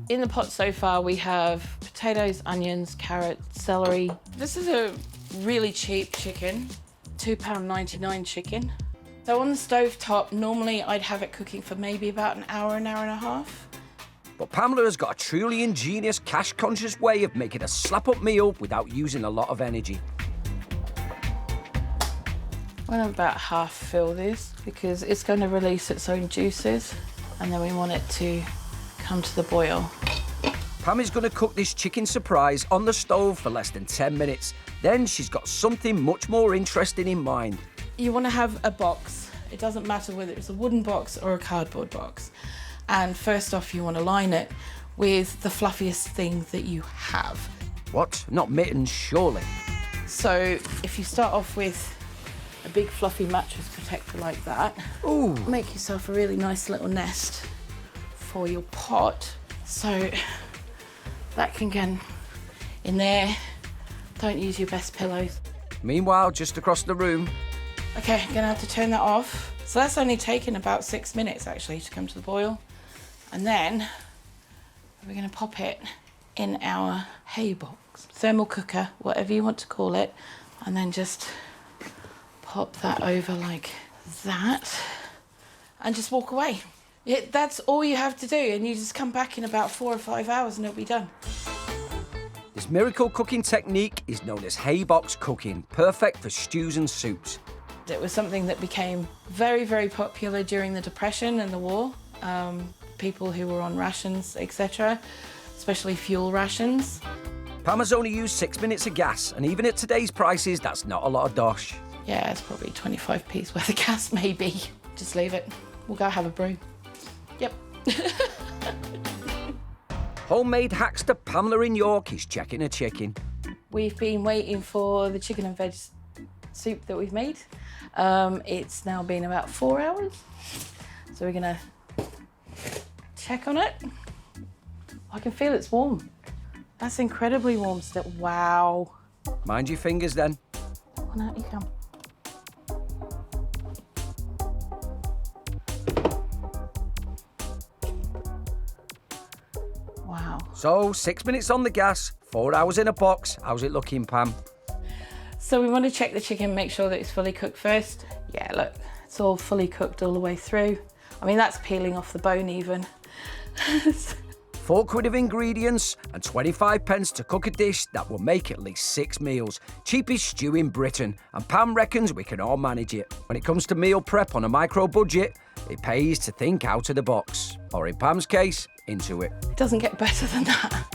In the pot so far, we have potatoes, onions, carrots, celery. This is a really cheap chicken, £2.99 chicken. So on the stove top, normally I'd have it cooking for maybe about an hour and a half. But Pamela has got a truly ingenious, cash-conscious way of making a slap-up meal without using a lot of energy. I'm gonna about half fill this because it's going to release its own juices, and then we want it to come to the boil. Pam is going to cook this chicken surprise on the stove for less than 10 minutes. Then she's got something much more interesting in mind. You want to have a box. It doesn't matter whether it's a wooden box or a cardboard box. And first off, you want to line it with the fluffiest thing that you have. What? Not mittens, surely? So if you start off with a big fluffy mattress protector like that, Ooh. Make yourself a really nice little nest for your pot. So that can get in there. Don't use your best pillows. Meanwhile, just across the room. Okay, I'm gonna have to turn that off. So that's only taken about 6 minutes actually to come to the boil. And then we're gonna pop it in our Haybox thermal cooker, whatever you want to call it, and then just pop that over like that and just walk away. That's all you have to do, and you just come back in about 4 or 5 hours and it'll be done. This miracle cooking technique is known as Haybox cooking, perfect for stews and soups. It was something that became very, very popular during the Depression and the war. People who were on rations, etc., especially fuel rations. Pam has only used 6 minutes of gas, and even at today's prices, that's not a lot of dosh. Yeah, it's probably 25p's worth of gas, maybe. Just leave it. We'll go have a brew. Yep. Homemade hackster Pamela in York is checking a chicken. We've been waiting for the chicken and veg soup that we've made. It's now been about 4 hours. So we're gonna check on it. I can feel it's warm. That's incredibly warm still. Wow. Mind your fingers then. On out you come. Wow. So, 6 minutes on the gas, 4 hours in a box. How's it looking, Pam? So we want to check the chicken, make sure that it's fully cooked first. Yeah, look, it's all fully cooked all the way through. I mean, that's peeling off the bone even. £4 of ingredients and 25p to cook a dish that will make at least 6 meals. Cheapest stew in Britain, and Pam reckons we can all manage it. When it comes to meal prep on a micro budget, it pays to think out of the box. Or in Pam's case, into it. It doesn't get better than that.